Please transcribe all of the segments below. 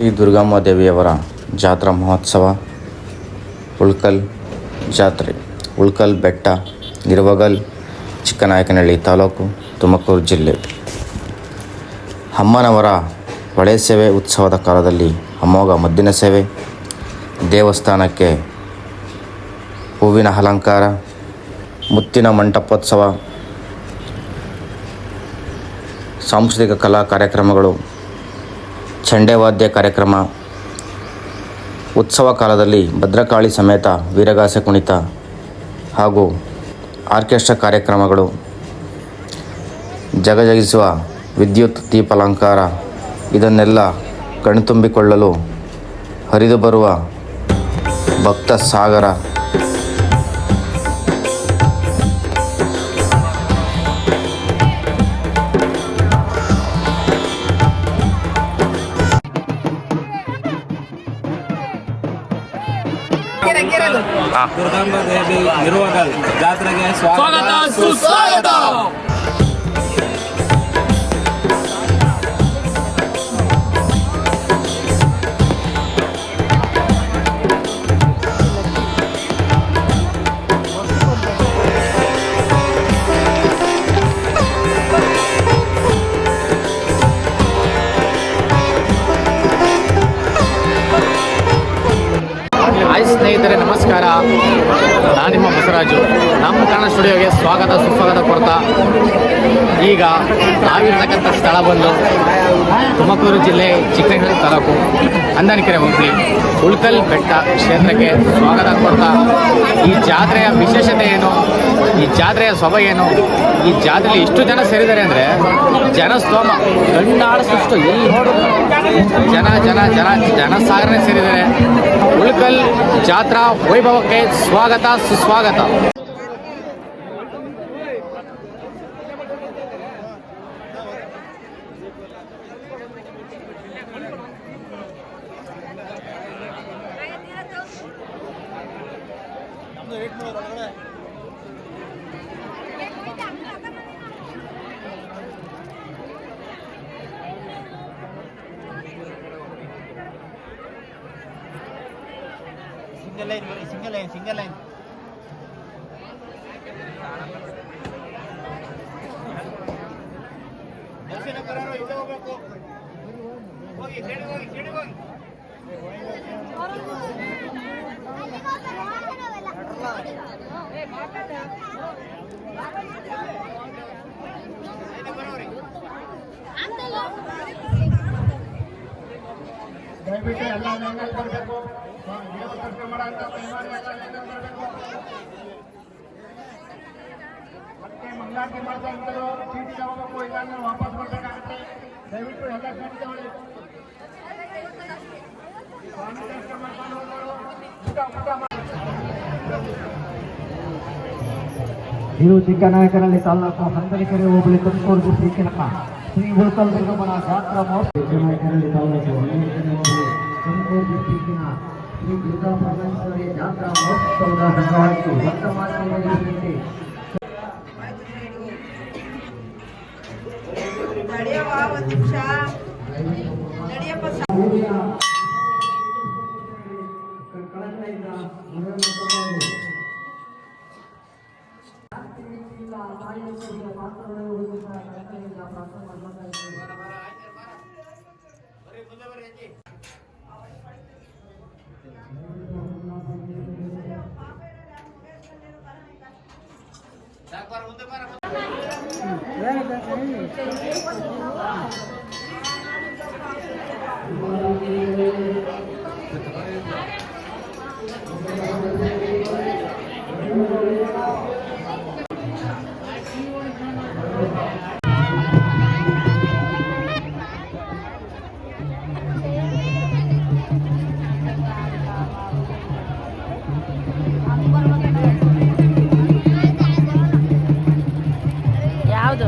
ಶ್ರೀ ದುರ್ಗಮ್ಮ ದೇವಿಯವರ ಜಾತ್ರಾ ಮಹೋತ್ಸವ ಉಳ್ಕಲ್ ಜಾತ್ರೆ ಉಳ್ಕಲ್ ಬೆಟ್ಟ ನಿರವಗಲ್ ಚಿಕ್ಕನಾಯಕನಹಳ್ಳಿ ತಾಲೂಕು ತುಮಕೂರು ಜಿಲ್ಲೆ. ಅಮ್ಮನವರ ಹೊಳೆ ಸೇವೆ ಉತ್ಸವದ ಕಾಲದಲ್ಲಿ ಅಮೋಘ ಮದ್ದಿನ ಸೇವೆ, ದೇವಸ್ಥಾನಕ್ಕೆ ಹೂವಿನ ಅಲಂಕಾರ, ಮುತ್ತಿನ ಮಂಟಪೋತ್ಸವ, ಸಾಂಸ್ಕೃತಿಕ ಕಲಾ ಕಾರ್ಯಕ್ರಮಗಳು, ಚಂಡೆವಾದ್ಯ ಕಾರ್ಯಕ್ರಮ, ಉತ್ಸವ ಕಾಲದಲ್ಲಿ ಭದ್ರಕಾಳಿ ಸಮೇತ ವೀರಗಾಸೆ ಕುಣಿತ ಹಾಗೂ ಆರ್ಕೆಸ್ಟ್ರಾ ಕಾರ್ಯಕ್ರಮಗಳು, ಜಗಜಗಿಸುವ ವಿದ್ಯುತ್ ದೀಪಾಲಂಕಾರ ಇದನ್ನೆಲ್ಲ ಕಣ್ತುಂಬಿಕೊಳ್ಳಲು ಹರಿದು ಬರುವ ಭಕ್ತ ಸಾಗರ. ದುರ್ಗಮ್ಮ ದೇವಿ ನಿರವಗಲ್ ಜಾತ್ರೆಗೆ ಸ್ವಾಗತ ಸುಸ್ವಾಗತ. ಸ್ನೇಹಿತರೆ ನಮಸ್ಕಾರ, ನಾನು ನಿಮ್ಮ ಬಸವರಾಜು. ನಮ್ಮ ಕನ್ನಡ ಸ್ಟುಡಿಯೋಗೆ ಸ್ವಾಗತ ಸುಸ್ವಾಗತ ಕೊಡ್ತಾ ಈಗ ನಾವಿರ್ತಕ್ಕಂಥ ಸ್ಥಳ ಬಂದು ತುಮಕೂರು ಜಿಲ್ಲೆ ಚಿಕ್ಕನಹಳ್ಳಿ ತಾಲೂಕು ಅಂದಾನಕೆರೆ ಹೋಬಳಿ ಉಳ್ಕಲ್ ಬೆಟ್ಟ ಕ್ಷೇತ್ರಕ್ಕೆ ಸ್ವಾಗತ ಕೊಡ್ತಾ ಈ ಜಾತ್ರೆಯ ವಿಶೇಷತೆ ಏನು, ಈ ಜಾತ್ರೆಯ ಸೊಬಗೇನು, ಏನು, ಈ ಜಾತ್ರೆಯಲ್ಲಿ ಎಷ್ಟು ಜನ ಸೇರಿದ್ದಾರೆ ಅಂದರೆ ಜನಸ್ತೋಮ ಗಣ್ಣಾಡಿಸುಷ್ಟು ಎಲ್ಲಿ ನೋಡಿದ್ರು ಜನ ಜನ ಜನ ಜನಸಾಗರನೇ ಸೇರಿದ್ದಾರೆ. ಉಳ್ಕಲ್ ಜಾತ್ರಾ ವೈಭವಕ್ಕೆ ಸ್ವಾಗತ ಸುಸ್ವಾಗತ. ಸಿಂಗಲ್ ಲೈನ್ ದಯವಿಟ್ಟು ಎಲ್ಲ ಲೈನಲ್ಲಿ ಬರಬೇಕು. ಮತ್ತೆ ಮಂಗಳಾರತಿ ಮಾಡ್ತಾ ಇದ್ದರು ಚೀಟಿ ತಗೋಬೇಕು, ಇಲ್ಲ ವಾಪಸ್ ಬರ್ಬೇಕಾಗುತ್ತೆ. ದಯವಿಟ್ಟು ಎಲ್ಲ ಚೀಟಿ ತಗೊಳ್ಳಿ. ಸ್ವಾಮಿ ದರ್ಶನ ಮಾಡ್ಕೊಂಡು ಹೋಗೋರು ಇದು ಚಿಕ್ಕನಾಯಕನಹಳ್ಳಿ ತಾಲೂಕು ಹಂದನಕೆರೆ ಹೋಬಳಿ ತುಮಕೂರು ಜಿಲ್ಲೆ ಶ್ರೀ ಉಳ್ಕಲ್ ದುರ್ಗಮ್ಮನ ಜಾತ್ರಾ ಮಹೋತ್ಸವ. ಚಿಕ್ಕನಾಯಕನಹಳ್ಳಿ ತಾಲೂಕು ಹಂದನಕೆರೆ ಹೋಬಳಿ ತುಮಕೂರು ಡಿಸ್ಟ್ರಿಕ್ಕಿನ ಶ್ರೀ ದುರ್ಗಾ ಪರಮೇಶ್ವರಿ ಜಾತ್ರಾ ಮಹೋತ್ಸವದ ಅಂಗವಾಗಿ ಭಕ್ತಮಾರ್ಗದಲ್ಲಿ ಯಾವುದು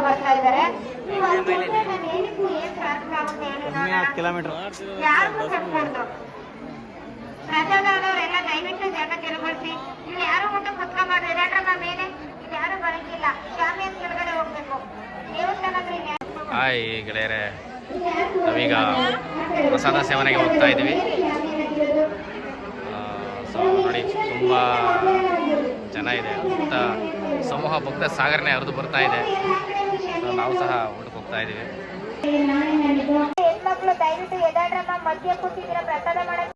ಬರ್ತಾ ಇದ್ದಾರೆ. ನೀವು ಅಲ್ಲಿ ಕೂತ್ರೆ ನಾನು ಏನಕ್ಕೂ ಏನ್ ಸಾರ್ಥಕ ಆಗುತ್ತೆ ಹೇಳಿ ನೋಡೋಣ. ಯಾರಿಗೂ ಕಟ್ಕೊಡ್ದು ಪ್ರಜಾದವರೆಲ್ಲ ದಯವಿಟ್ಟು ಜಾಗ ತೆರವುಗೊಳಿಸಿ. ಇಲ್ಲಿ ಯಾರು ಊಟ ಕುತ್ಕೊಂಬಾರ್ದು. ಇರಾಡ್ರಮ್ಮ ಮೇಲೆ ಇಲ್ಲಿ ಯಾರು ಬರಂಗಿಲ್ಲ. ಶಾಮಿಯಾನ ಕೆಳಗಡೆ ಹೋಗ್ಬೇಕು. ದೇವಸ್ಥಾನದಲ್ಲಿ ಹಾಯ್ ಗೆಳೆಯರೆ, ನಾವೀಗ ಪ್ರಸಾದ ಸೇವನೆಗೆ ಹೋಗ್ತಾ ಇದ್ದೀವಿ. ಸೊ ನೋಡಿ, ತುಂಬ ಜನ ಇದೆ. ಭಕ್ತ ಸಮೂಹ ಭಕ್ತ ಸಾಗರನೆ ಹರಿದು ಬರ್ತಾ ಇದೆ. ಸೊ ನಾವು ಸಹ ಊಟಕ್ಕೆ ಹೋಗ್ತಾ ಇದ್ದೀವಿ. ಹೆಣ್ಮಕ್ಳು ದಯವಿಟ್ಟು ಎದಾಡ್ರಮ್ಮ. ಮಧ್ಯ ಕೂತಿದ್ದೀರ ಪ್ರಸಾದ ಮಾಡಕ್ಕೆ.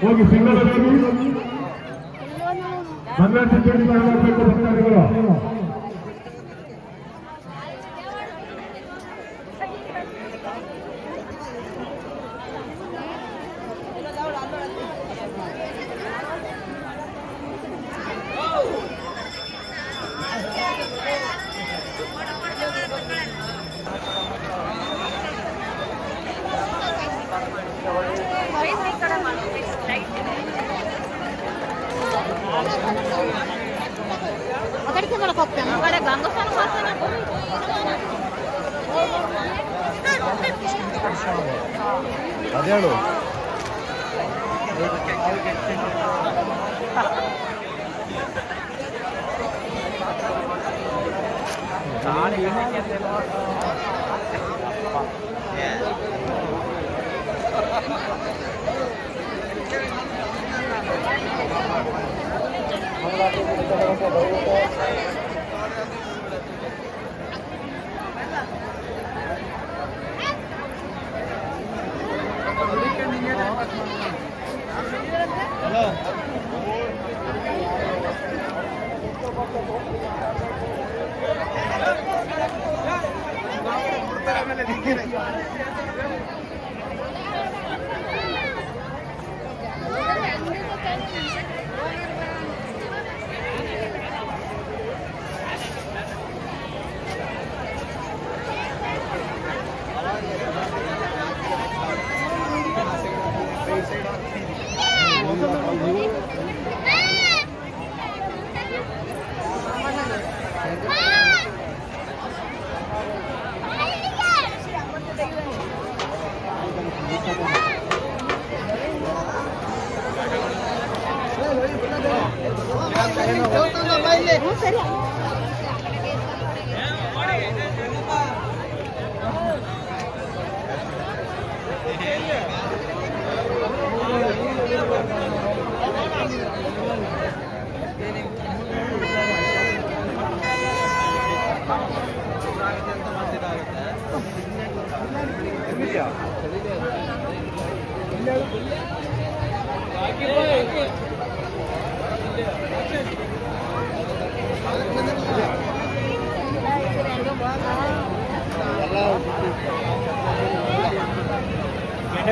ಹೋಗಿ ಸಿಂಗಲ್ ಮಂಗಳ ಟಿಕೆಟ್ ಮಾಡಬೇಕು ಭಕ್ತಾದಿಗಳು. ಅಕಡೆ ಮಾಡಕ್ ಹೋಗ್ತೇನೆ. ಆ ಕಡೆ ಗಂಗೋಸ್ನಾನ ಮಾಡ್ತೇನೆ. ಅದೇಳು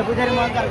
ಪೂಜಾರಿ ಮಾಡ್ತಾರೆ